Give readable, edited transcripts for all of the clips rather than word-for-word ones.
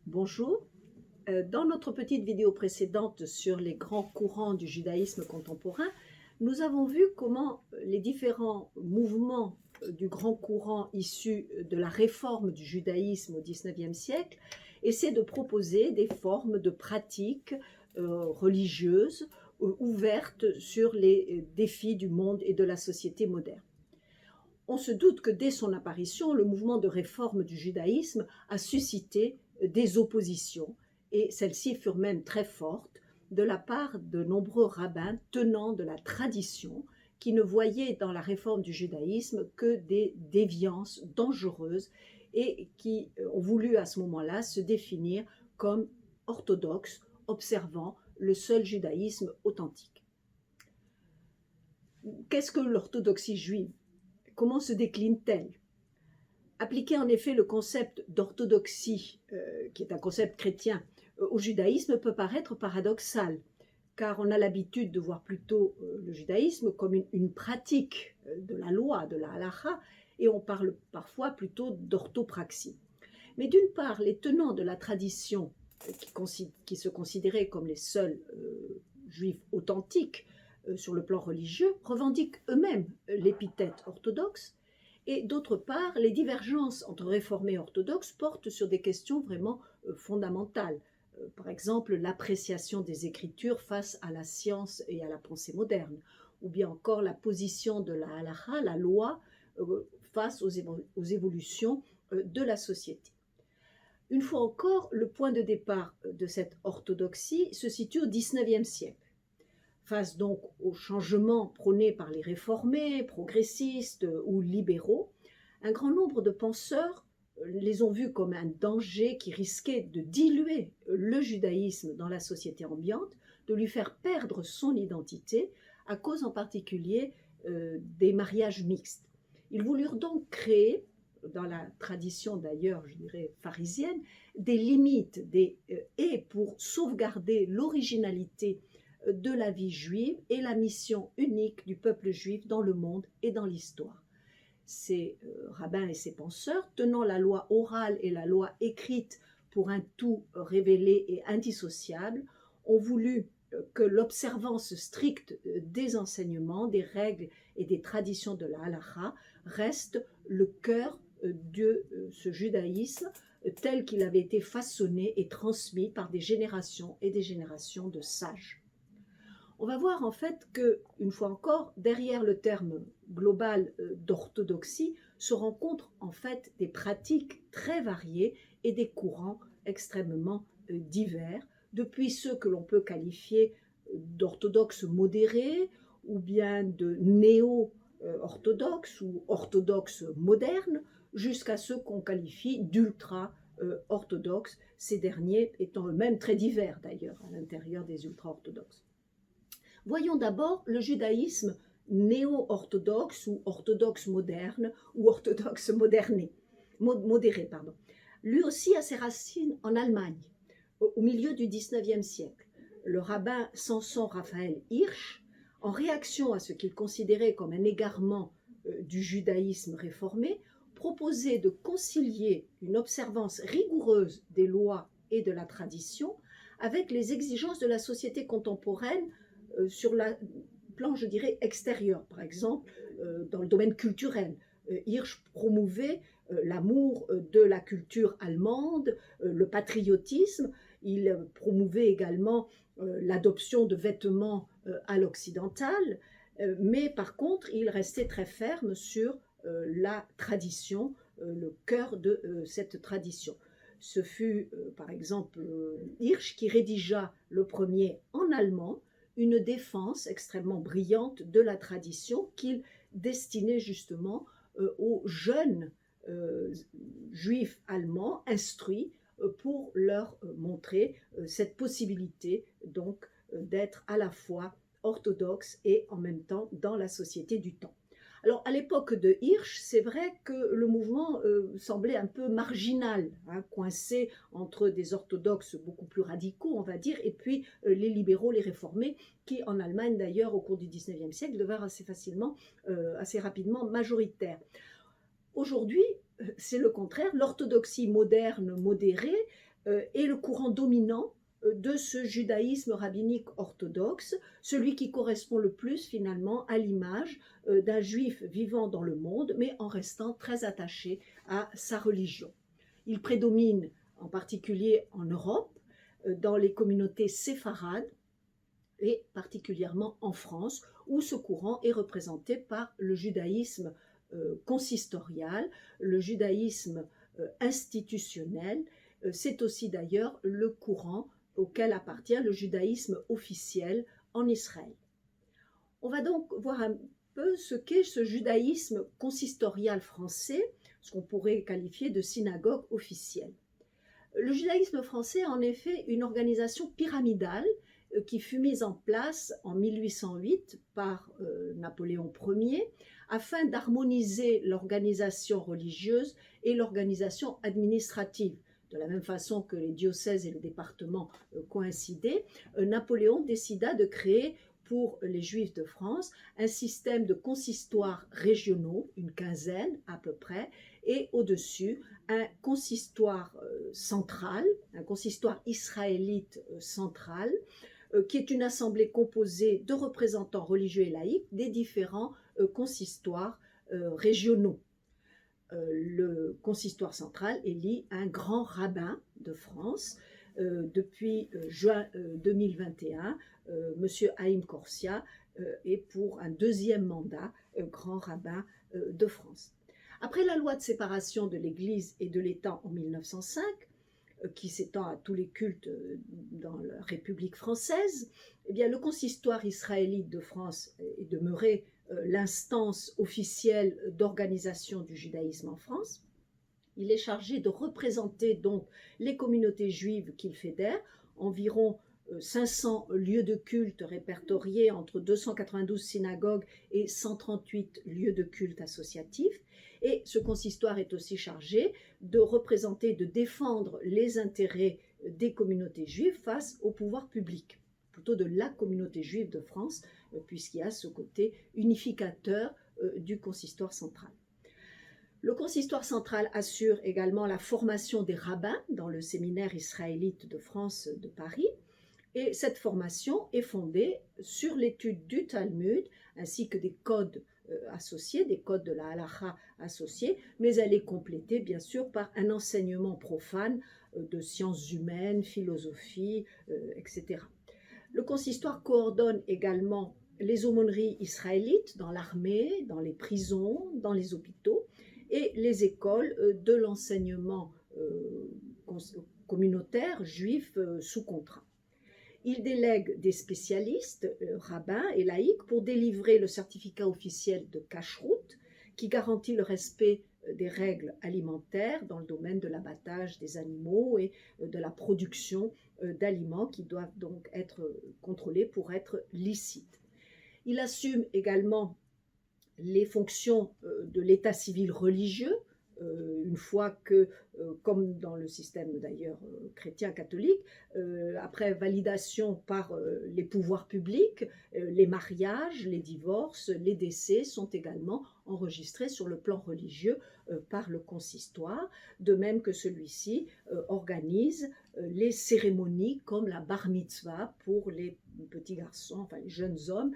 Bonjour. Dans notre petite vidéo précédente sur les grands courants du judaïsme contemporain, nous avons vu comment les différents mouvements du grand courant issus de la réforme du judaïsme au XIXe siècle essaient de proposer des formes de pratiques religieuses ouvertes sur les défis du monde et de la société moderne. On se doute que dès son apparition, le mouvement de réforme du judaïsme a suscité des oppositions, et celles-ci furent même très fortes, de la part de nombreux rabbins tenants de la tradition qui ne voyaient dans la réforme du judaïsme que des déviances dangereuses et qui ont voulu à ce moment-là se définir comme orthodoxes, observant le seul judaïsme authentique. Qu'est-ce que l'orthodoxie juive ? Comment se décline-t-elle ? Appliquer en effet le concept d'orthodoxie, qui est un concept chrétien, au judaïsme peut paraître paradoxal, car on a l'habitude de voir plutôt le judaïsme comme une pratique de la loi, de la halakha, et on parle parfois plutôt d'orthopraxie. Mais d'une part, les tenants de la tradition, qui se considéraient comme les seuls juifs authentiques sur le plan religieux, revendiquent eux-mêmes l'épithète orthodoxe, et d'autre part, les divergences entre réformés et orthodoxes portent sur des questions vraiment fondamentales. Par exemple, l'appréciation des Écritures face à la science et à la pensée moderne, ou bien encore la position de la halakha, la loi, face aux évolutions de la société. Une fois encore, le point de départ de cette orthodoxie se situe au XIXe siècle. Face donc aux changements prônés par les réformés, progressistes ou libéraux, un grand nombre de penseurs les ont vus comme un danger qui risquait de diluer le judaïsme dans la société ambiante, de lui faire perdre son identité, à cause en particulier des mariages mixtes. Ils voulurent donc créer, dans la tradition d'ailleurs, je dirais, pharisienne, des limites, et pour sauvegarder l'originalité de la vie juive et la mission unique du peuple juif dans le monde et dans l'histoire. Ces rabbins et ces penseurs, tenant la loi orale et la loi écrite pour un tout révélé et indissociable, ont voulu que l'observance stricte des enseignements, des règles et des traditions de la halakha reste le cœur de ce judaïsme tel qu'il avait été façonné et transmis par des générations et des générations de sages. On va voir en fait que, une fois encore, derrière le terme global d'orthodoxie se rencontrent en fait des pratiques très variées et des courants extrêmement divers, depuis ceux que l'on peut qualifier d'orthodoxes modérés ou bien de néo-orthodoxes ou orthodoxes modernes, jusqu'à ceux qu'on qualifie d'ultra-orthodoxes, ces derniers étant eux-mêmes très divers d'ailleurs à l'intérieur des ultra-orthodoxes. Voyons d'abord le judaïsme néo-orthodoxe ou orthodoxe moderne ou orthodoxe modéré. Lui aussi a ses racines en Allemagne, au milieu du XIXe siècle. Le rabbin Samson Raphaël Hirsch, en réaction à ce qu'il considérait comme un égarement du judaïsme réformé, proposait de concilier une observance rigoureuse des lois et de la tradition avec les exigences de la société contemporaine sur le plan, je dirais, extérieur. Par exemple, dans le domaine culturel, Hirsch promouvait l'amour de la culture allemande, le patriotisme. Il promouvait également l'adoption de vêtements à l'occidental, mais par contre, il restait très ferme sur la tradition, le cœur de cette tradition. Ce fut, par exemple, Hirsch qui rédigea le premier en allemand, une défense extrêmement brillante de la tradition qu'il destinait justement aux jeunes juifs allemands instruits pour leur montrer cette possibilité donc d'être à la fois orthodoxe et en même temps dans la société du temps. Alors, à l'époque de Hirsch, c'est vrai que le mouvement semblait un peu marginal, coincé entre des orthodoxes beaucoup plus radicaux, on va dire, et puis les libéraux, les réformés, qui en Allemagne d'ailleurs, au cours du XIXe siècle, devinrent assez rapidement majoritaires. Aujourd'hui, c'est le contraire, l'orthodoxie moderne, modérée, est le courant dominant de ce judaïsme rabbinique orthodoxe, celui qui correspond le plus finalement à l'image d'un juif vivant dans le monde, mais en restant très attaché à sa religion. Il prédomine en particulier en Europe, dans les communautés séfarades, et particulièrement en France, où ce courant est représenté par le judaïsme consistorial, le judaïsme institutionnel. C'est aussi d'ailleurs le courant auquel appartient le judaïsme officiel en Israël. On va donc voir un peu ce qu'est ce judaïsme consistorial français, ce qu'on pourrait qualifier de synagogue officielle. Le judaïsme français a en effet une organisation pyramidale qui fut mise en place en 1808 par Napoléon Ier afin d'harmoniser l'organisation religieuse et l'organisation administrative. De la même façon que les diocèses et les départements coïncidaient, Napoléon décida de créer pour les Juifs de France un système de consistoires régionaux, une quinzaine à peu près, et au-dessus un consistoire central, un consistoire israélite central, qui est une assemblée composée de représentants religieux et laïcs des différents consistoires régionaux. Le consistoire central élit un grand rabbin de France. Depuis juin 2021, M. Haïm Korsia est pour un deuxième mandat grand rabbin de France. Après la loi de séparation de l'Église et de l'État en 1905, qui s'étend à tous les cultes dans la République française, eh bien, le consistoire israélite de France est demeuré l'instance officielle d'organisation du judaïsme en France. Il est chargé de représenter donc les communautés juives qu'il fédère, environ 500 lieux de culte répertoriés entre 292 synagogues et 138 lieux de culte associatifs. Et ce consistoire est aussi chargé de représenter, de défendre les intérêts des communautés juives face au pouvoir public, plutôt de la communauté juive de France, puisqu'il y a ce côté unificateur du consistoire central. Le consistoire central assure également la formation des rabbins dans le séminaire israélite de France de Paris, et cette formation est fondée sur l'étude du Talmud ainsi que des codes associés, des codes de la halakha associés, mais elle est complétée bien sûr par un enseignement profane de sciences humaines, philosophie, etc. Le consistoire coordonne également les aumôneries israélites dans l'armée, dans les prisons, dans les hôpitaux et les écoles de l'enseignement communautaire juif sous contrat. Il délègue des spécialistes, rabbins et laïcs, pour délivrer le certificat officiel de cacheroute qui garantit le respect des règles alimentaires dans le domaine de l'abattage des animaux et de la production d'aliments qui doivent donc être contrôlés pour être licites. Il assume également les fonctions de l'état civil religieux, une fois que, comme dans le système d'ailleurs chrétien catholique, après validation par les pouvoirs publics, les mariages, les divorces, les décès sont également enregistrés sur le plan religieux par le consistoire, de même que celui-ci organise les cérémonies comme la bar mitzvah pour les petits garçons, enfin les jeunes hommes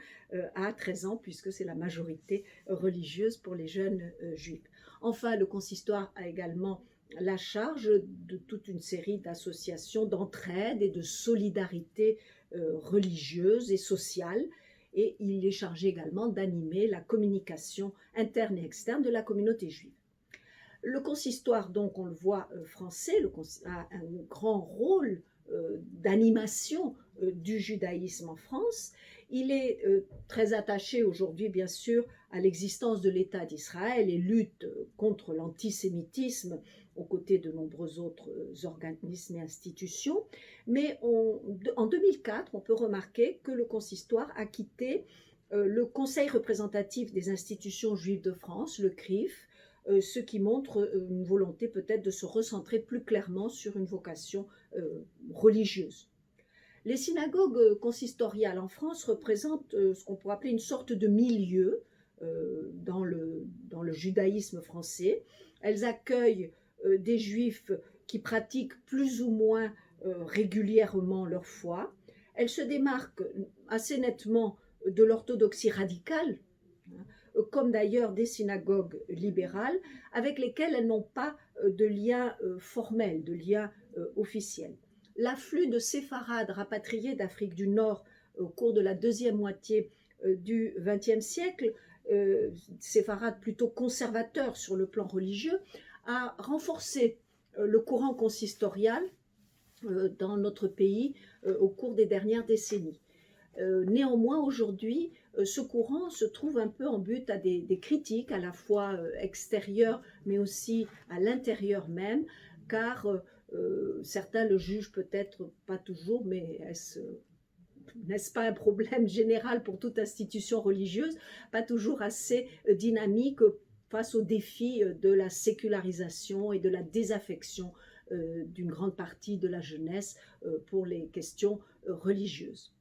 à 13 ans, puisque c'est la majorité religieuse pour les jeunes juifs. Enfin, le consistoire a également la charge de toute une série d'associations d'entraide et de solidarité religieuse et sociale, et il est chargé également d'animer la communication interne et externe de la communauté juive. Le consistoire, donc on le voit français, a un grand rôle d'animation du judaïsme en France. Il est très attaché aujourd'hui, bien sûr, à l'existence de l'État d'Israël et lutte contre l'antisémitisme aux côtés de nombreux autres organismes et institutions. Mais en 2004, on peut remarquer que le consistoire a quitté le Conseil représentatif des institutions juives de France, le CRIF, ce qui montre une volonté peut-être de se recentrer plus clairement sur une vocation religieuse. Les synagogues consistoriales en France représentent ce qu'on pourrait appeler une sorte de milieu dans le judaïsme français. Elles accueillent des juifs qui pratiquent plus ou moins régulièrement leur foi. Elle se démarque assez nettement de l'orthodoxie radicale, comme d'ailleurs des synagogues libérales, avec lesquelles elles n'ont pas de lien formel, de lien officiel. L'afflux de séfarades rapatriés d'Afrique du Nord au cours de la deuxième moitié du XXe siècle, séfarades plutôt conservateurs sur le plan religieux, a renforcé le courant consistorial dans notre pays au cours des dernières décennies. Néanmoins, aujourd'hui, ce courant se trouve un peu en but à des critiques, à la fois extérieures, mais aussi à l'intérieur même, car certains le jugent peut-être pas toujours, mais n'est-ce pas un problème général pour toute institution religieuse, pas toujours assez dynamique face aux défis de la sécularisation et de la désaffection d'une grande partie de la jeunesse pour les questions religieuses.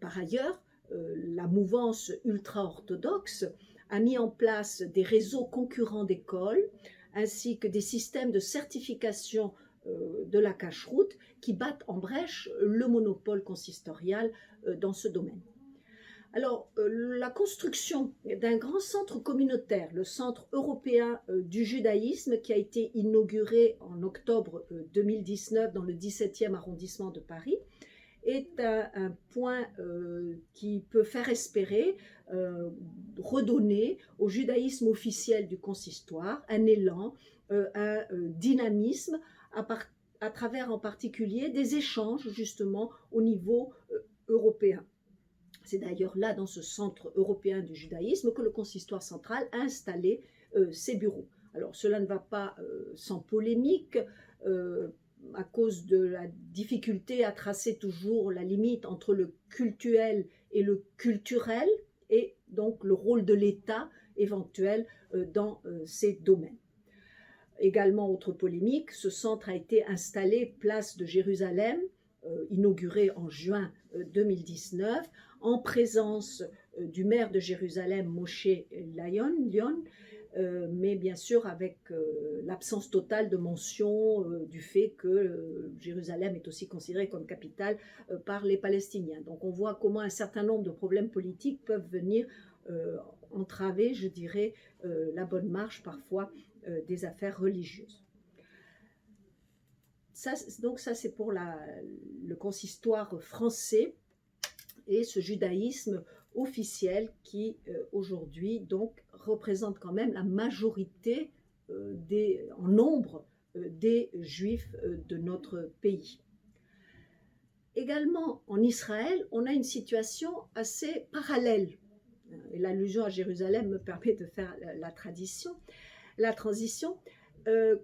Par ailleurs, la mouvance ultra-orthodoxe a mis en place des réseaux concurrents d'écoles ainsi que des systèmes de certification de la cacheroute qui battent en brèche le monopole consistorial dans ce domaine. Alors, la construction d'un grand centre communautaire, le Centre européen du judaïsme, qui a été inauguré en octobre 2019 dans le 17e arrondissement de Paris, est un point qui peut faire espérer redonner au judaïsme officiel du consistoire un élan, un dynamisme à travers en particulier des échanges justement au niveau européen. C'est d'ailleurs là, dans ce centre européen du judaïsme, que le consistoire central a installé ses bureaux. Alors cela ne va pas sans polémique, à cause de la difficulté à tracer toujours la limite entre le cultuel et le culturel, et donc le rôle de l'État éventuel dans ces domaines. Également, autre polémique, ce centre a été installé place de Jérusalem, inauguré en juin 2019, en présence du maire de Jérusalem, Moshe Lion, mais bien sûr avec l'absence totale de mention du fait que Jérusalem est aussi considérée comme capitale par les Palestiniens. Donc on voit comment un certain nombre de problèmes politiques peuvent venir entraver, je dirais, la bonne marche parfois des affaires religieuses. Donc ça c'est pour le consistoire français et ce judaïsme officiel qui aujourd'hui donc représente quand même la majorité en nombre des juifs de notre pays. Également en Israël, on a une situation assez parallèle. Et l'allusion à Jérusalem me permet de faire la transition,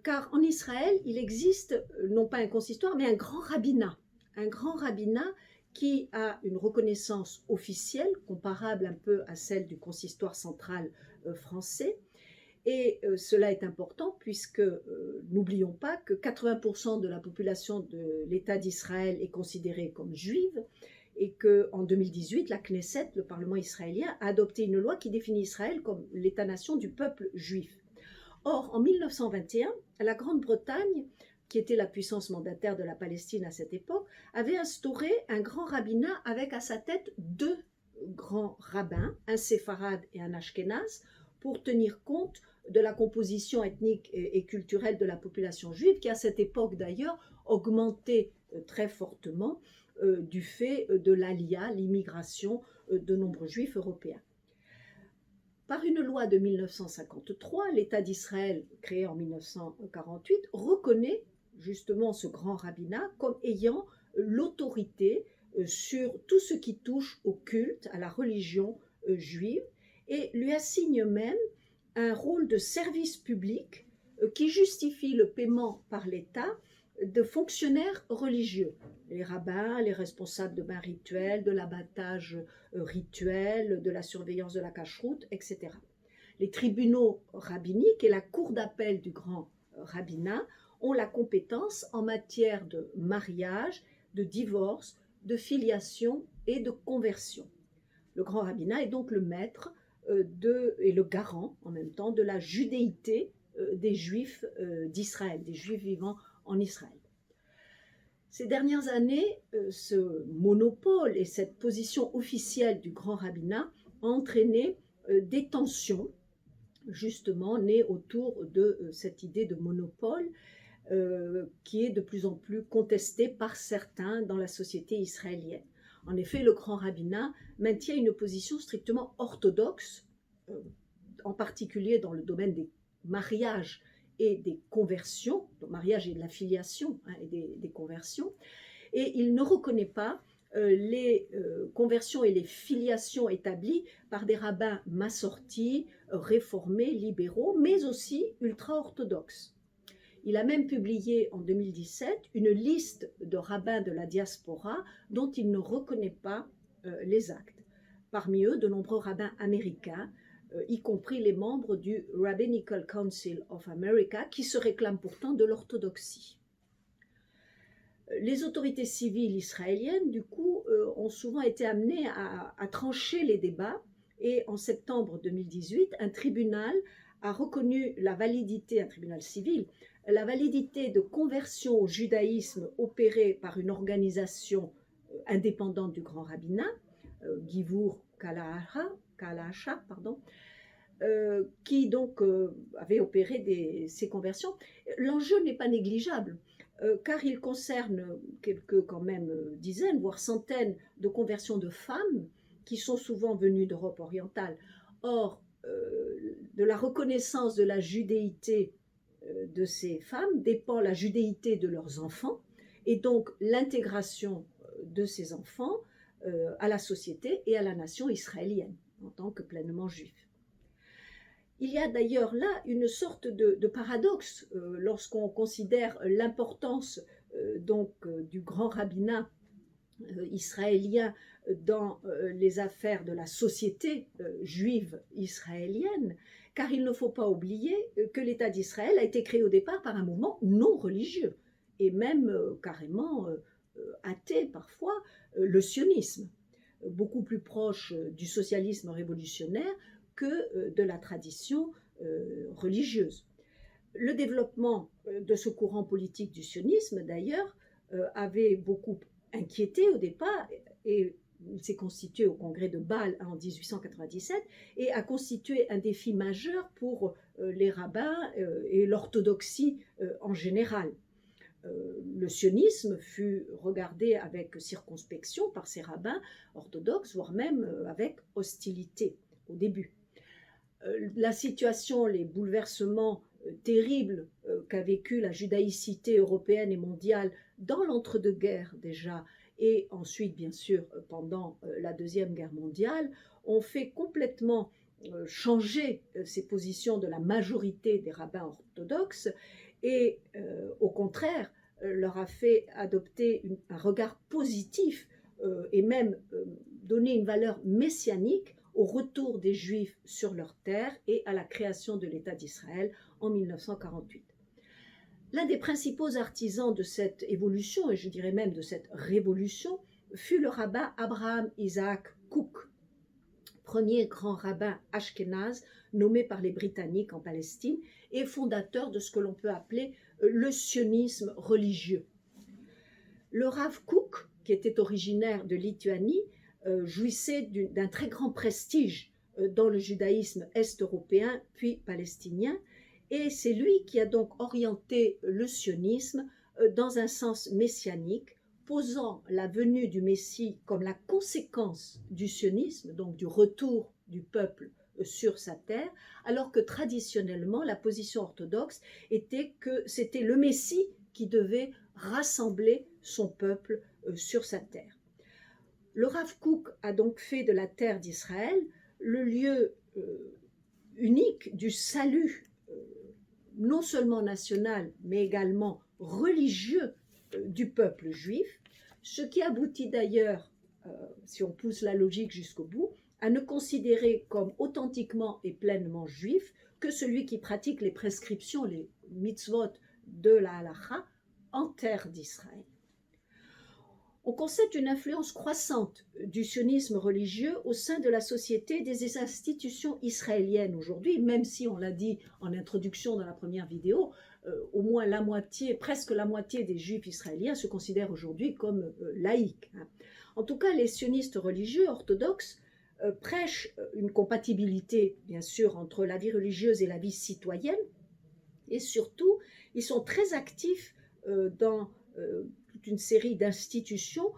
car en Israël, il existe non pas un consistoire, mais un grand rabbinat qui a une reconnaissance officielle comparable un peu à celle du consistoire central français. Et cela est important puisque n'oublions pas que 80% de la population de l'État d'Israël est considérée comme juive et qu'en 2018, la Knesset, le Parlement israélien, a adopté une loi qui définit Israël comme l'État-nation du peuple juif. Or, en 1921, la Grande-Bretagne, qui était la puissance mandataire de la Palestine à cette époque, avait instauré un grand rabbinat avec à sa tête deux grands rabbins, un séfarade et un ashkénaze, pour tenir compte de la composition ethnique et culturelle de la population juive, qui à cette époque d'ailleurs augmentait très fortement du fait de l'aliyah, l'immigration de nombreux juifs européens. Par une loi de 1953, l'État d'Israël, créé en 1948, reconnaît justement ce grand rabbinat comme ayant l'autorité sur tout ce qui touche au culte, à la religion juive, et lui assigne même un rôle de service public qui justifie le paiement par l'État de fonctionnaires religieux, les rabbins, les responsables de bains rituels, de l'abattage rituel, de la surveillance de la cacheroute, etc. Les tribunaux rabbiniques et la cour d'appel du grand rabbinat ont la compétence en matière de mariage, de divorce, de filiation et de conversion. Le grand rabbinat est donc le maître et le garant en même temps de la judéité des juifs d'Israël, des juifs vivant en Israël. Ces dernières années, ce monopole et cette position officielle du grand rabbinat ont entraîné des tensions, justement nées autour de cette idée de monopole qui est de plus en plus contestée par certains dans la société israélienne. En effet, le grand rabbinat maintient une position strictement orthodoxe, en particulier dans le domaine des mariages et des conversions, le mariage et de la filiation, et des conversions, et il ne reconnaît pas les conversions et les filiations établies par des rabbins massortis, réformés, libéraux, mais aussi ultra-orthodoxes. Il a même publié en 2017 une liste de rabbins de la diaspora dont il ne reconnaît pas les actes. Parmi eux, de nombreux rabbins américains, y compris les membres du Rabbinical Council of America, qui se réclament pourtant de l'orthodoxie. Les autorités civiles israéliennes, du coup, ont souvent été amenées à trancher les débats, et en septembre 2018, un tribunal a reconnu la validité, un tribunal civil, la validité de conversion au judaïsme opérée par une organisation indépendante du grand rabbinat, Givur Kalacha, qui donc avait opéré ces conversions. L'enjeu n'est pas négligeable, car il concerne quelques quand même dizaines, voire centaines de conversions de femmes qui sont souvent venues d'Europe orientale. Or, de la reconnaissance de la judéité de ces femmes dépend la judéité de leurs enfants, et donc l'intégration de ces enfants à la société et à la nation israélienne en tant que pleinement juifs. Il y a d'ailleurs là une sorte de paradoxe lorsqu'on considère l'importance du grand rabbinat israélien dans les affaires de la société juive israélienne, car il ne faut pas oublier que l'État d'Israël a été créé au départ par un mouvement non religieux, et même carrément athée parfois, le sionisme, beaucoup plus proche du socialisme révolutionnaire que de la tradition religieuse. Le développement de ce courant politique du sionisme, d'ailleurs, avait beaucoup inquiété au départ, et il s'est constitué au congrès de Bâle en 1897 et a constitué un défi majeur pour les rabbins et l'orthodoxie en général. Le sionisme fut regardé avec circonspection par ces rabbins orthodoxes, voire même avec hostilité au début. La situation, les bouleversements terribles qu'a vécu la judaïcité européenne et mondiale dans l'entre-deux-guerres déjà, et ensuite bien sûr pendant la Deuxième Guerre mondiale, ont fait complètement changer ces positions de la majorité des rabbins orthodoxes, et au contraire leur a fait adopter un regard positif et même donner une valeur messianique au retour des Juifs sur leur terre et à la création de l'État d'Israël en 1948. L'un des principaux artisans de cette évolution, et je dirais même de cette révolution, fut le rabbin Abraham Isaac Kook, premier grand rabbin ashkénaze nommé par les Britanniques en Palestine et fondateur de ce que l'on peut appeler le sionisme religieux. Le Rav Kook, qui était originaire de Lituanie, jouissait d'un très grand prestige dans le judaïsme est-européen puis palestinien, et c'est lui qui a donc orienté le sionisme dans un sens messianique, posant la venue du Messie comme la conséquence du sionisme, donc du retour du peuple sur sa terre, alors que traditionnellement la position orthodoxe était que c'était le Messie qui devait rassembler son peuple sur sa terre. Le Rav Kook a donc fait de la terre d'Israël le lieu unique du salut, non seulement national, mais également religieux du peuple juif, ce qui aboutit d'ailleurs, si on pousse la logique jusqu'au bout, à ne considérer comme authentiquement et pleinement juif que celui qui pratique les prescriptions, les mitzvot de la halacha en terre d'Israël. On constate une influence croissante du sionisme religieux au sein de la société et des institutions israéliennes aujourd'hui, même si, on l'a dit en introduction dans la première vidéo, au moins la moitié, presque la moitié des juifs israéliens se considèrent aujourd'hui comme laïcs. En tout cas, les sionistes religieux orthodoxes prêchent une compatibilité, bien sûr, entre la vie religieuse et la vie citoyenne, et surtout, ils sont très actifs dans toute une série d'institutions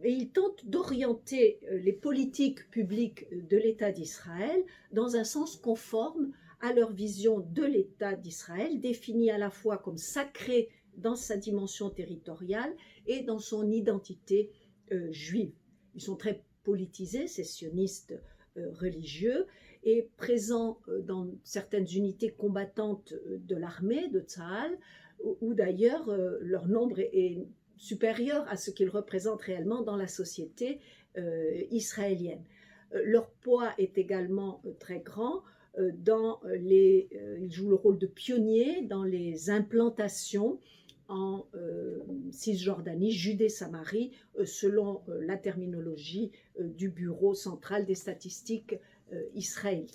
et ils tentent d'orienter les politiques publiques de l'État d'Israël dans un sens conforme à leur vision de l'État d'Israël, définie à la fois comme sacré dans sa dimension territoriale et dans son identité juive. Ils sont très politisés, ces sionistes religieux, et présents dans certaines unités combattantes de l'armée, de Tsahal, où d'ailleurs leur nombre est supérieur à ce qu'ils représentent réellement dans la société israélienne. Leur poids est également très grand. Ils jouent le rôle de pionniers dans les implantations en Cisjordanie, Judée-Samarie, selon la terminologie du Bureau central des statistiques israélien.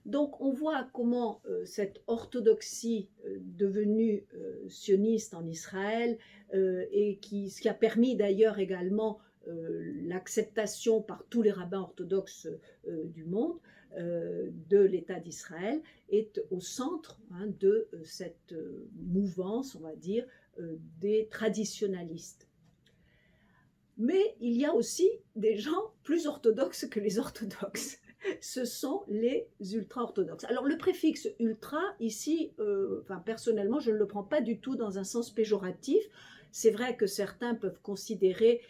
Donc on voit comment cette orthodoxie devenue sioniste en Israël et ce qui a permis d'ailleurs également l'acceptation par tous les rabbins orthodoxes du monde de l'État d'Israël est au centre de cette mouvance, on va dire, des traditionalistes. Mais il y a aussi des gens plus orthodoxes que les orthodoxes. Ce sont les ultra-orthodoxes. Alors le préfixe ultra, ici, personnellement, je ne le prends pas du tout dans un sens péjoratif. C'est vrai que certains peuvent considérer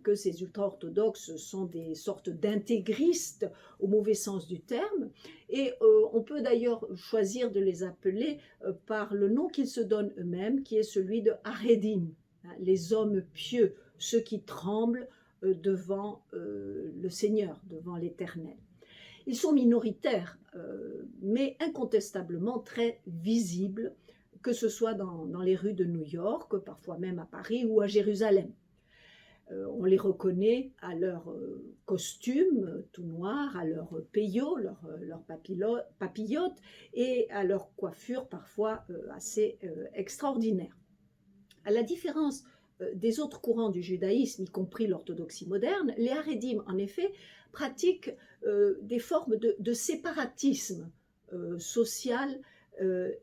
que ces ultra-orthodoxes sont des sortes d'intégristes au mauvais sens du terme, et on peut d'ailleurs choisir de les appeler par le nom qu'ils se donnent eux-mêmes, qui est celui de Haredim, les hommes pieux, ceux qui tremblent devant le Seigneur, devant l'Éternel. Ils sont minoritaires, mais incontestablement très visibles, que ce soit dans les rues de New York, parfois même à Paris ou à Jérusalem. On les reconnaît à leur costume tout noir, à leur peyo, leur papillote, et à leur coiffure parfois assez extraordinaire. À la différence des autres courants du judaïsme, y compris l'orthodoxie moderne, les Haredim, en effet, pratiquent des formes de séparatisme social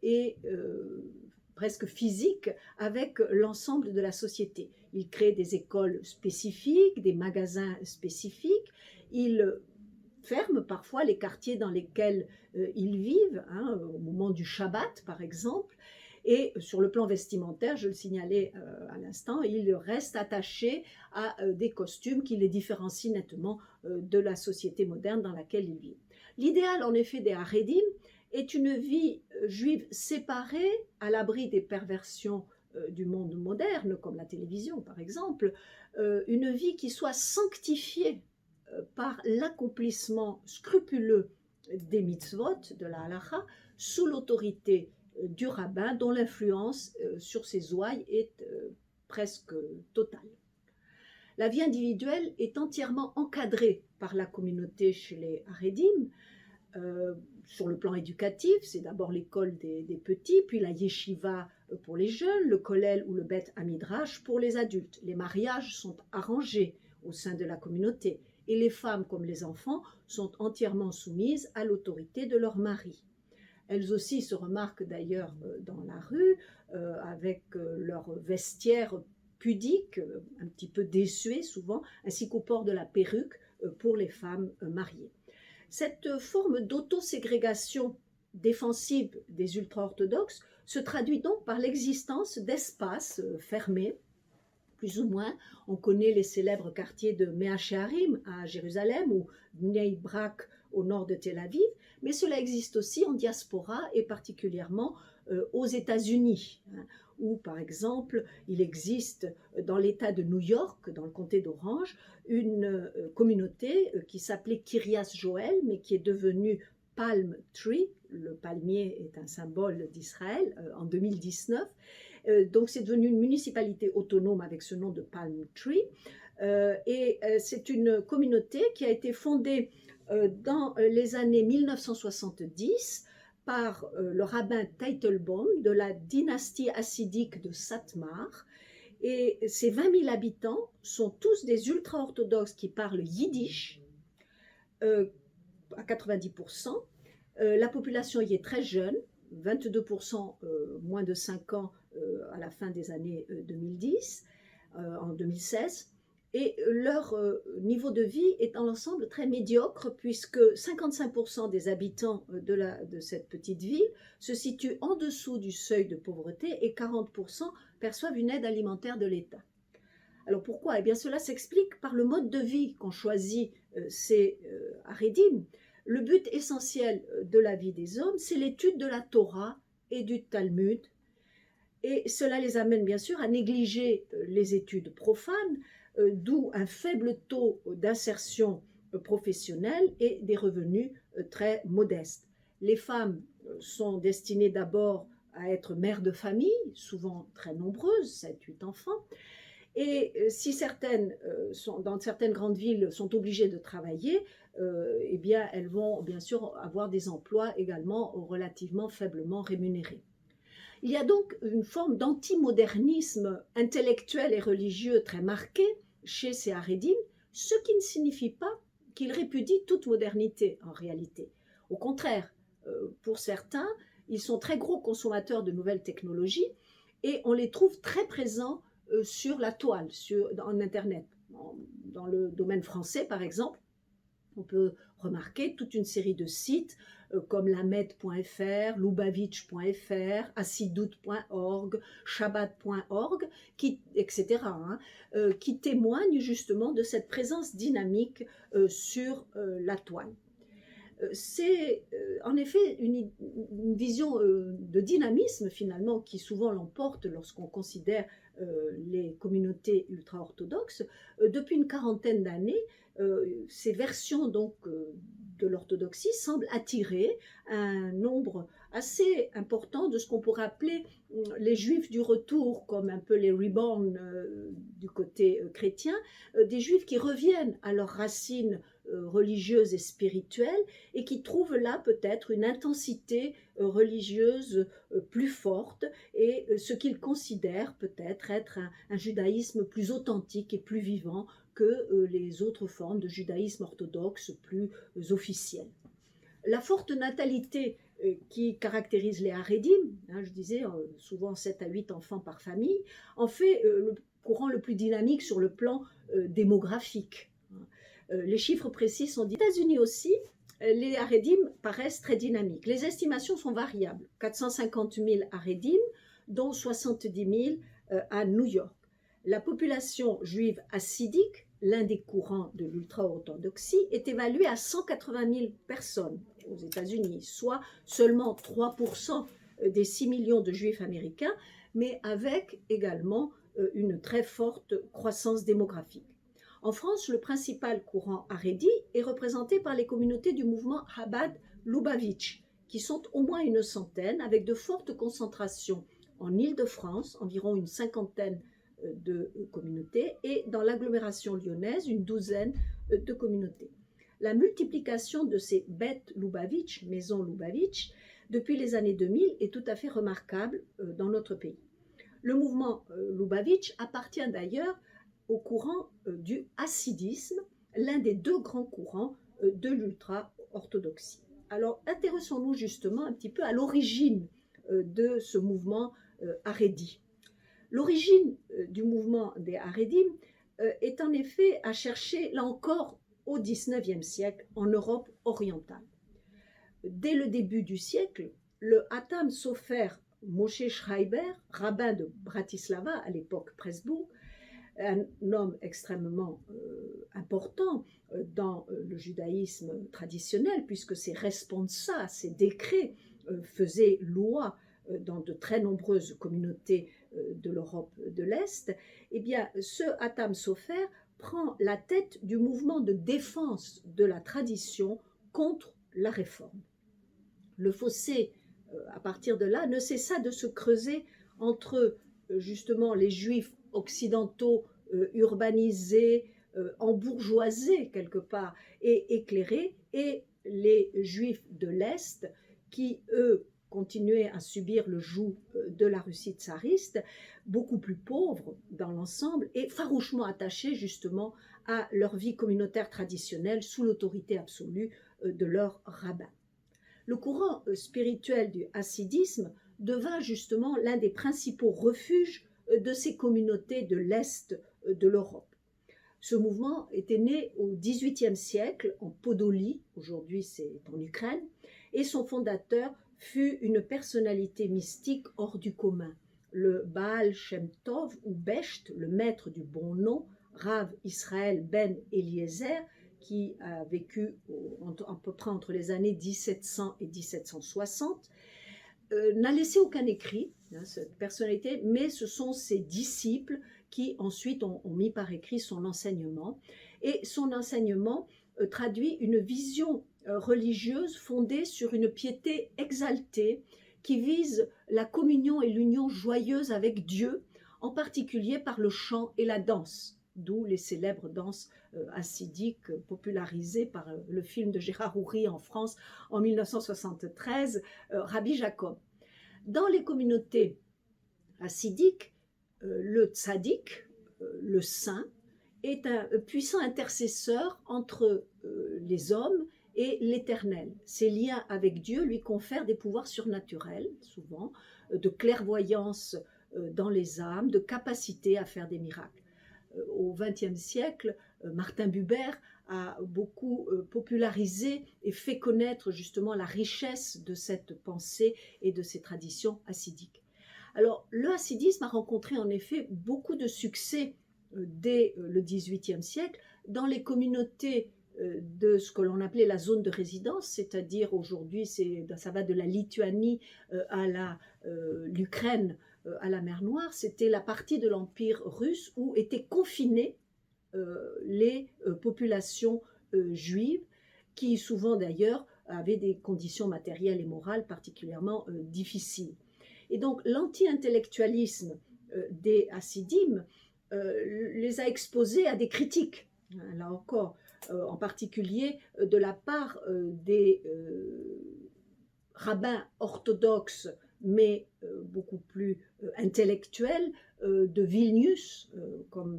et presque physique avec l'ensemble de la société. Ils créent des écoles spécifiques, des magasins spécifiques, ils ferment parfois les quartiers dans lesquels ils vivent, au moment du Shabbat par exemple. Et sur le plan vestimentaire, je le signalais à l'instant, ils restent attachés à des costumes qui les différencient nettement de la société moderne dans laquelle ils vivent. L'idéal, en effet, des Haredim est une vie juive séparée, à l'abri des perversions du monde moderne, comme la télévision par exemple, une vie qui soit sanctifiée par l'accomplissement scrupuleux des mitzvot, de la halakha, sous l'autorité du rabbin dont l'influence sur ses ouailles est presque totale. La vie individuelle est entièrement encadrée par la communauté chez les Haredim. Sur le plan éducatif, c'est d'abord l'école des petits, puis la yeshiva pour les jeunes, le kollel ou le bet hamidrash pour les adultes. Les mariages sont arrangés au sein de la communauté et les femmes comme les enfants sont entièrement soumises à l'autorité de leur mari. Elles aussi se remarquent d'ailleurs dans la rue avec leur vestiaire pudique, un petit peu désuet souvent, ainsi qu'au port de la perruque pour les femmes mariées. Cette forme d'autoségrégation défensive des ultra-orthodoxes se traduit donc par l'existence d'espaces fermés, plus ou moins. On connaît les célèbres quartiers de Mea Shearim à Jérusalem ou Bnei Brak au nord de Tel Aviv, mais cela existe aussi en diaspora et particulièrement aux États-Unis, où par exemple il existe dans l'État de New York, dans le comté d'Orange, une communauté qui s'appelait Kiryas Joel, mais qui est devenue Palm Tree. Le palmier est un symbole d'Israël en 2019. Donc c'est devenu une municipalité autonome avec ce nom de Palm Tree. Et c'est une communauté qui a été fondée dans les années 1970 par le rabbin Teitelbaum de la dynastie hassidique de Satmar. Et ces 20 000 habitants sont tous des ultra-orthodoxes qui parlent yiddish à 90%. La population y est très jeune, 22% moins de 5 ans à la fin des années 2010, en 2016. Et leur niveau de vie est en l'ensemble très médiocre puisque 55% des habitants de cette petite ville se situent en dessous du seuil de pauvreté et 40% perçoivent une aide alimentaire de l'État. Alors pourquoi? Eh bien cela s'explique par le mode de vie qu'ont choisi ces Haredim. Le but essentiel de la vie des hommes, c'est l'étude de la Torah et du Talmud. Et cela les amène bien sûr à négliger les études profanes, d'où un faible taux d'insertion professionnelle et des revenus très modestes. Les femmes sont destinées d'abord à être mères de famille, souvent très nombreuses, 7-8 enfants, et si certaines, dans certaines grandes villes, sont obligées de travailler, eh bien, elles vont bien sûr avoir des emplois également relativement faiblement rémunérés. Il y a donc une forme d'antimodernisme intellectuel et religieux très marquée chez ces Haredim, ce qui ne signifie pas qu'ils répudient toute modernité en réalité. Au contraire, pour certains, ils sont très gros consommateurs de nouvelles technologies et on les trouve très présents sur la toile, en Internet. Dans le domaine français, par exemple, on peut remarquer toute une série de sites comme lamed.fr, lubavitch.fr, assidout.org, shabbat.org, etc., qui témoignent justement de cette présence dynamique sur la toile. C'est en effet une vision de dynamisme finalement qui souvent l'emporte lorsqu'on considère les communautés ultra-orthodoxes. Depuis une quarantaine d'années, ces versions donc de l'orthodoxie semblent attirer un nombre assez important de ce qu'on pourrait appeler les juifs du retour, comme un peu les reborn du côté chrétien, des juifs qui reviennent à leurs racines religieuses et spirituelles et qui trouvent là peut-être une intensité religieuse plus forte et ce qu'ils considèrent peut-être être un judaïsme plus authentique et plus vivant que les autres formes de judaïsme orthodoxe plus officielles. La forte natalité qui caractérise les Haredim, je disais souvent 7 à 8 enfants par famille, en fait le courant le plus dynamique sur le plan démographique. Les chiffres précis sont dits. Aux États-Unis aussi, les Haredim paraissent très dynamiques. Les estimations sont variables. 450 000 Haredim, dont 70 000 à New York. La population juive hassidique, l'un des courants de l'ultra-orthodoxie, est évaluée à 180 000 personnes aux États-Unis, soit seulement 3% des 6 millions de juifs américains, mais avec également une très forte croissance démographique. En France, le principal courant Haredi est représenté par les communautés du mouvement Chabad-Lubavitch, qui sont au moins une centaine, avec de fortes concentrations en Île-de-France, environ une cinquantaine de communautés, et dans l'agglomération lyonnaise, une douzaine de communautés. La multiplication de ces bêtes Lubavitch, maisons Lubavitch, depuis les années 2000 est tout à fait remarquable dans notre pays. Le mouvement Lubavitch appartient d'ailleurs au courant du hassidisme, l'un des deux grands courants de l'ultra-orthodoxie. Alors, intéressons-nous justement un petit peu à l'origine de ce mouvement Haredi. L'origine du mouvement des Haredim est en effet à chercher, là encore, au XIXe siècle, en Europe orientale. Dès le début du siècle, le Hatam Sofer Moshe Schreiber, rabbin de Bratislava, à l'époque Presbourg, un homme extrêmement important dans le judaïsme traditionnel, puisque ses responsa, ses décrets faisaient loi dans de très nombreuses communautés de l'Europe de l'Est, eh bien, ce Hatam Sofer prend la tête du mouvement de défense de la tradition contre la réforme. Le fossé, à partir de là, ne cessa de se creuser entre justement les juifs occidentaux urbanisés, embourgeoisés quelque part et éclairés, et les juifs de l'Est qui, eux, continuaient à subir le joug de la Russie tsariste, beaucoup plus pauvres dans l'ensemble et farouchement attachés justement à leur vie communautaire traditionnelle sous l'autorité absolue de leur rabbin. Le courant spirituel du hassidisme devint justement l'un des principaux refuges de ces communautés de l'Est de l'Europe. Ce mouvement était né au XVIIIe siècle en Podolie, aujourd'hui c'est en Ukraine, et son fondateur fut une personnalité mystique hors du commun, le Baal Shem Tov ou Besht, le maître du bon nom, Rav Israël ben Eliezer, qui a vécu à peu près entre les années 1700 et 1760, n'a laissé aucun écrit, cette personnalité, mais ce sont ses disciples qui ensuite ont mis par écrit son enseignement. Et son enseignement traduit une vision religieuse fondée sur une piété exaltée qui vise la communion et l'union joyeuse avec Dieu, en particulier par le chant et la danse, d'où les célèbres danses hassidiques popularisées par le film de Gérard Houry en France en 1973, Rabbi Jacob. Dans les communautés hassidiques, le tzaddik, le saint, est un puissant intercesseur entre les hommes et l'Éternel. Ses liens avec Dieu lui confèrent des pouvoirs surnaturels, souvent, de clairvoyance dans les âmes, de capacité à faire des miracles. Au XXe siècle, Martin Buber a beaucoup popularisé et fait connaître justement la richesse de cette pensée et de ces traditions hassidiques. Alors, le hassidisme a rencontré en effet beaucoup de succès dès le XVIIIe siècle dans les communautés de ce que l'on appelait la zone de résidence, c'est-à-dire aujourd'hui ça va de la Lituanie à l'Ukraine, à la mer Noire. C'était la partie de l'Empire russe où étaient confinées les populations juives, qui souvent d'ailleurs avaient des conditions matérielles et morales particulièrement difficiles. Et donc l'anti-intellectualisme des hassidim les a exposés à des critiques, là encore, en particulier de la part des rabbins orthodoxes, mais beaucoup plus intellectuels, de Vilnius, comme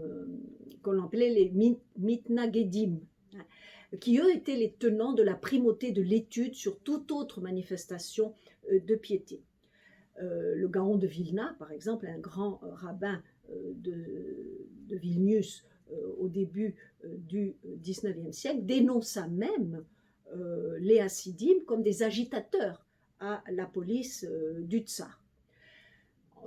qu'on appelait les mitnagedim, qui eux étaient les tenants de la primauté de l'étude sur toute autre manifestation de piété. Le Gaon de Vilna, par exemple, un grand rabbin de Vilnius au début du XIXe siècle, dénonça même les hassidim comme des agitateurs à la police du tsar.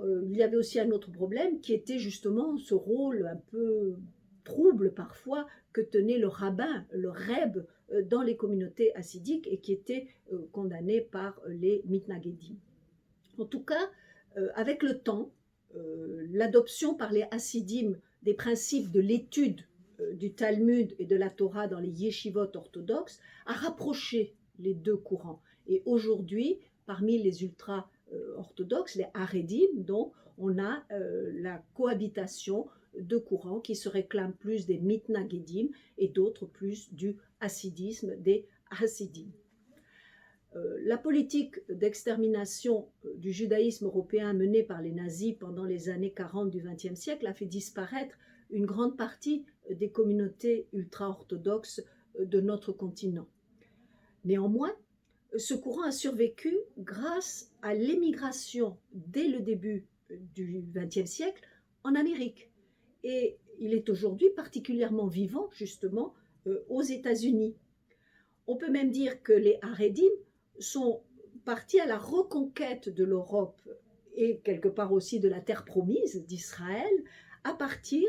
Il y avait aussi un autre problème qui était justement ce rôle un peu trouble parfois que tenait le rabbin, le reb, dans les communautés hassidiques et qui était condamné par les mitnagedim. En tout cas, avec le temps, l'adoption par les hassidim des principes de l'étude du Talmud et de la Torah dans les yeshivot orthodoxes a rapproché les deux courants. Et aujourd'hui, parmi les ultra-orthodoxes, les haredim, donc, on a la cohabitation de courants qui se réclament plus des mitnagedim et d'autres plus du hassidisme des hassidim. La politique d'extermination du judaïsme européen menée par les nazis pendant les années 40 du XXe siècle a fait disparaître une grande partie des communautés ultra-orthodoxes de notre continent. Néanmoins, ce courant a survécu grâce à l'émigration dès le début du XXe siècle en Amérique. Et il est aujourd'hui particulièrement vivant justement aux États-Unis. On peut même dire que les haredim sont partis à la reconquête de l'Europe et quelque part aussi de la terre promise d'Israël à partir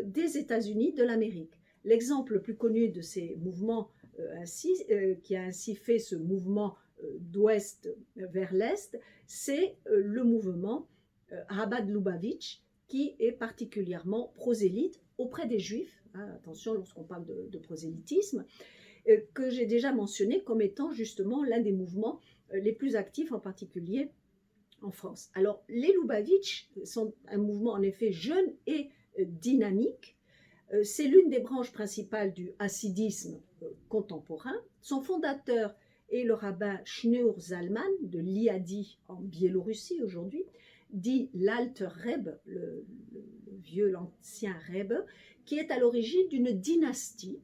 des États-Unis de l'Amérique. L'exemple le plus connu de ces mouvements qui a ainsi fait ce mouvement d'ouest vers l'est, c'est le mouvement Chabad Lubavitch, qui est particulièrement prosélyte auprès des Juifs, attention lorsqu'on parle de prosélytisme, que j'ai déjà mentionné comme étant justement l'un des mouvements les plus actifs, en particulier en France. Alors, les Lubavitch sont un mouvement en effet jeune et dynamique. C'est l'une des branches principales du hassidisme contemporain. Son fondateur et le rabbin Shneur Zalman de Liadi en Biélorussie aujourd'hui, dit l'Alter Rebbe, l'ancien Rebbe, qui est à l'origine d'une dynastie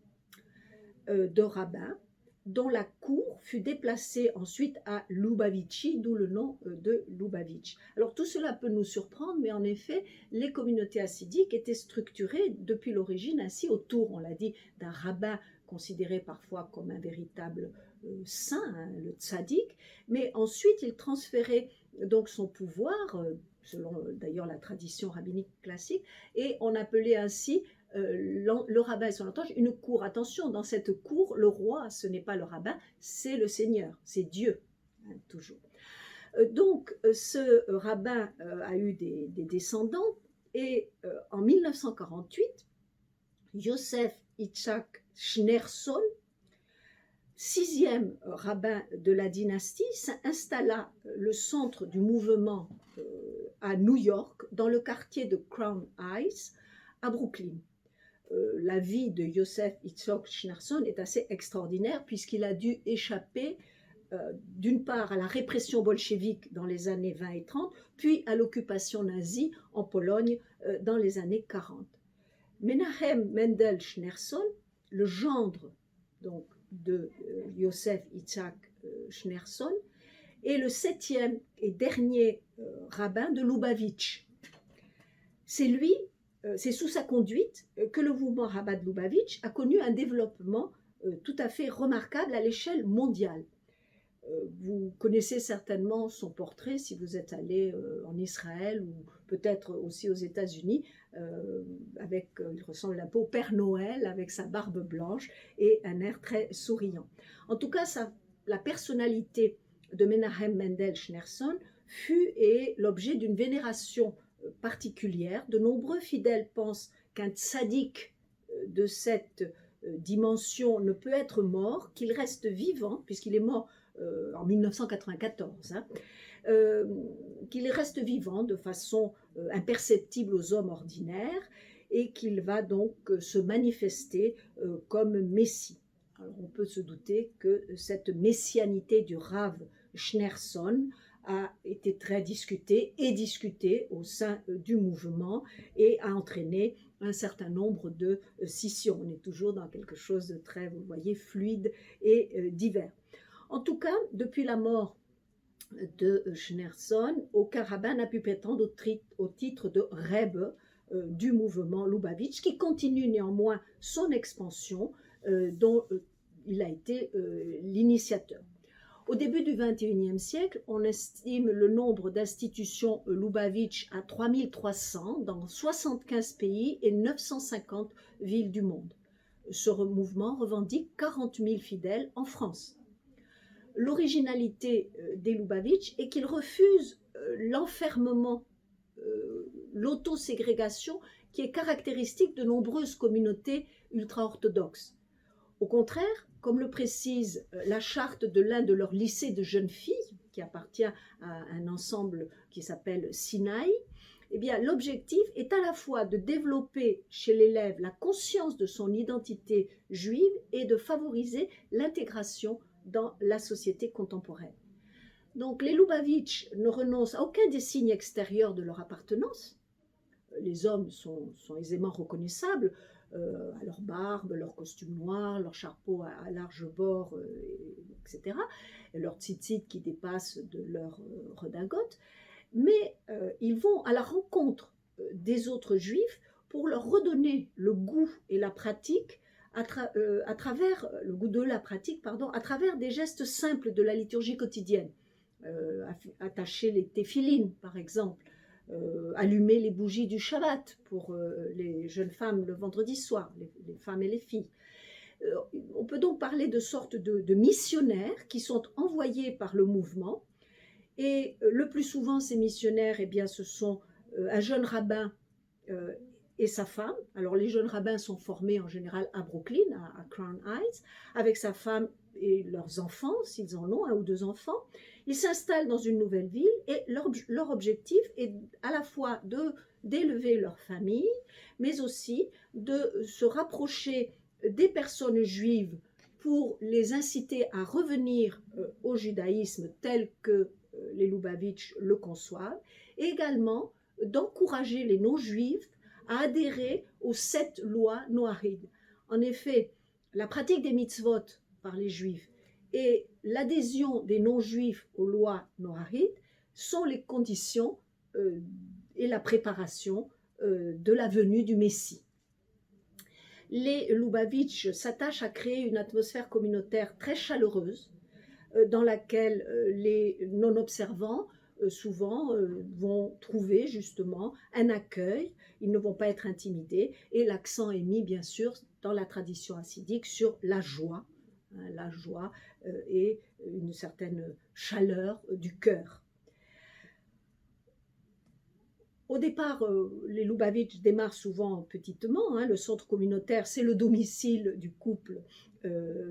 de rabbins dont la cour fut déplacée ensuite à Lubavitchi, d'où le nom de Lubavitch. Alors tout cela peut nous surprendre, mais en effet, les communautés hassidiques étaient structurées depuis l'origine ainsi autour, on l'a dit, d'un rabbin considéré parfois comme un véritable saint, hein, le tzaddik, mais ensuite il transférait donc son pouvoir, selon d'ailleurs la tradition rabbinique classique, et on appelait ainsi le rabbin et son entourage une cour. Attention, dans cette cour, le roi, ce n'est pas le rabbin, c'est le Seigneur, c'est Dieu, hein, toujours. Donc, ce rabbin a eu des descendants, et en 1948, Yosef Yitzhak Schneerson, sixième rabbin de la dynastie, installa le centre du mouvement à New York, dans le quartier de Crown Heights, à Brooklyn. La vie de Yosef Yitzhak Schneerson est assez extraordinaire puisqu'il a dû échapper d'une part à la répression bolchevique dans les années 20 et 30, puis à l'occupation nazie en Pologne dans les années 40. Menahem Mendel Schneerson, le gendre donc, de Yosef Yitzhak Schneerson, est le septième et dernier rabbin de Lubavitch. C'est sous sa conduite que le mouvement Chabad de Lubavitch a connu un développement tout à fait remarquable à l'échelle mondiale. Vous connaissez certainement son portrait si vous êtes allé en Israël ou peut-être aussi aux États-Unis. Il ressemble un peu au Père Noël avec sa barbe blanche et un air très souriant. En tout cas, la personnalité de Menahem Mendel Schneerson fut et l'objet d'une vénération particulière. De nombreux fidèles pensent qu'un tzaddik de cette dimension ne peut être mort, qu'il reste vivant, puisqu'il est mort en 1994, hein, qu'il reste vivant de façon imperceptible aux hommes ordinaires et qu'il va donc se manifester comme Messie. Alors on peut se douter que cette messianité du Rav Schneerson a été très discutée au sein du mouvement et a entraîné un certain nombre de scissions. On est toujours dans quelque chose de très, vous voyez, fluide et divers. En tout cas, depuis la mort de Schneerson, aucun rabbin n'a pu prétendre au titre de Rebbe du mouvement Lubavitch, qui continue néanmoins son expansion, dont il a été l'initiateur. Au début du XXIe siècle, on estime le nombre d'institutions Lubavitch à 3300 dans 75 pays et 950 villes du monde. Ce mouvement revendique 40 000 fidèles en France. L'originalité des Lubavitch est qu'ils refusent l'enfermement, l'autoségrégation qui est caractéristique de nombreuses communautés ultra-orthodoxes. Au contraire, comme le précise la charte de l'un de leurs lycées de jeunes filles, qui appartient à un ensemble qui s'appelle Sinaï, eh bien, l'objectif est à la fois de développer chez l'élève la conscience de son identité juive et de favoriser l'intégration dans la société contemporaine. Donc les Lubavitch ne renoncent à aucun des signes extérieurs de leur appartenance. Les hommes sont aisément reconnaissables à leur barbe, leur costume noir, leur chapeau à large bord, etc., et leur tzitzit qui dépasse de leur redingote. Mais ils vont à la rencontre des autres juifs pour leur redonner le goût et la pratique à travers des gestes simples de la liturgie quotidienne. Attacher les téphilines, par exemple, allumer les bougies du Shabbat pour les jeunes femmes le vendredi soir, les femmes et les filles. On peut donc parler de sortes de missionnaires qui sont envoyés par le mouvement, et le plus souvent ces missionnaires, eh bien, ce sont un jeune rabbin et sa femme. Alors les jeunes rabbins sont formés en général à Brooklyn, à Crown Heights, avec sa femme et leurs enfants, s'ils en ont, un ou deux enfants. Ils s'installent dans une nouvelle ville et leur objectif est à la fois d'élever leur famille, mais aussi de se rapprocher des personnes juives pour les inciter à revenir au judaïsme tel que les Lubavitch le conçoivent, et également d'encourager les non-juifs à adhérer aux 7 lois noahides. En effet, la pratique des mitzvot par les juifs et l'adhésion des non-juifs aux lois noahides sont les conditions et la préparation de la venue du Messie. Les Lubavitch s'attachent à créer une atmosphère communautaire très chaleureuse dans laquelle les non-observants souvent vont trouver justement un accueil, ils ne vont pas être intimidés, et l'accent est mis bien sûr dans la tradition hassidique sur la joie et une certaine chaleur du cœur. Au départ, les Lubavitch démarrent souvent petitement. Le centre communautaire, c'est le domicile du couple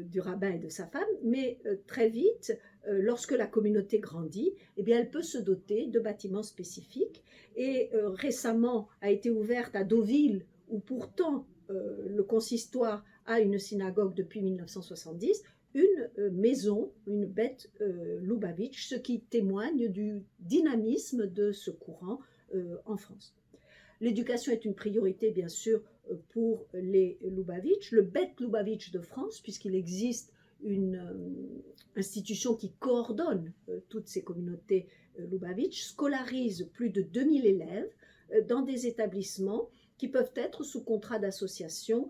du rabbin et de sa femme, mais très vite, lorsque la communauté grandit, eh bien, elle peut se doter de bâtiments spécifiques. Et récemment a été ouverte à Deauville, où pourtant le consistoire a une synagogue depuis 1970, une maison, une bête Lubavitch, ce qui témoigne du dynamisme de ce courant en France. L'éducation est une priorité, bien sûr, pour les Lubavitch, le Beth Lubavitch de France, puisqu'il existe une institution qui coordonne toutes ces communautés Lubavitch, scolarise plus de 2000 élèves dans des établissements qui peuvent être sous contrat d'association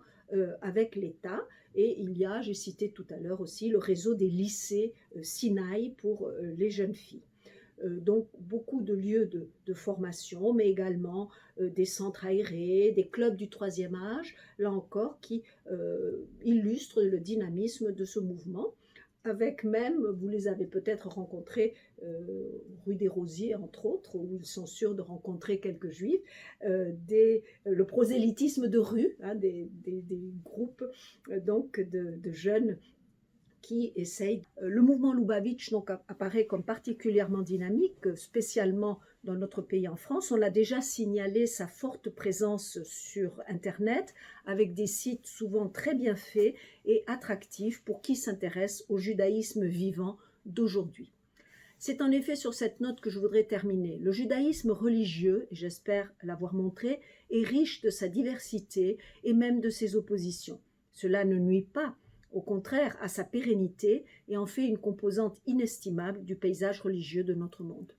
avec l'État. Et il y a, j'ai cité tout à l'heure aussi, le réseau des lycées Sinaï pour les jeunes filles. Donc beaucoup de lieux de formation, mais également des centres aérés, des clubs du troisième âge, là encore, qui illustrent le dynamisme de ce mouvement, avec même, vous les avez peut-être rencontrés rue des Rosiers, entre autres, où ils sont sûrs de rencontrer quelques juifs, le prosélytisme de rue, des groupes donc de jeunes qui essayent. Le mouvement Lubavitch donc, apparaît comme particulièrement dynamique, spécialement dans notre pays en France. On a déjà signalé sa forte présence sur Internet, avec des sites souvent très bien faits et attractifs pour qui s'intéresse au judaïsme vivant d'aujourd'hui. C'est en effet sur cette note que je voudrais terminer. Le judaïsme religieux, et j'espère l'avoir montré, est riche de sa diversité et même de ses oppositions. Cela ne nuit pas, au contraire, à sa pérennité et en fait une composante inestimable du paysage religieux de notre monde.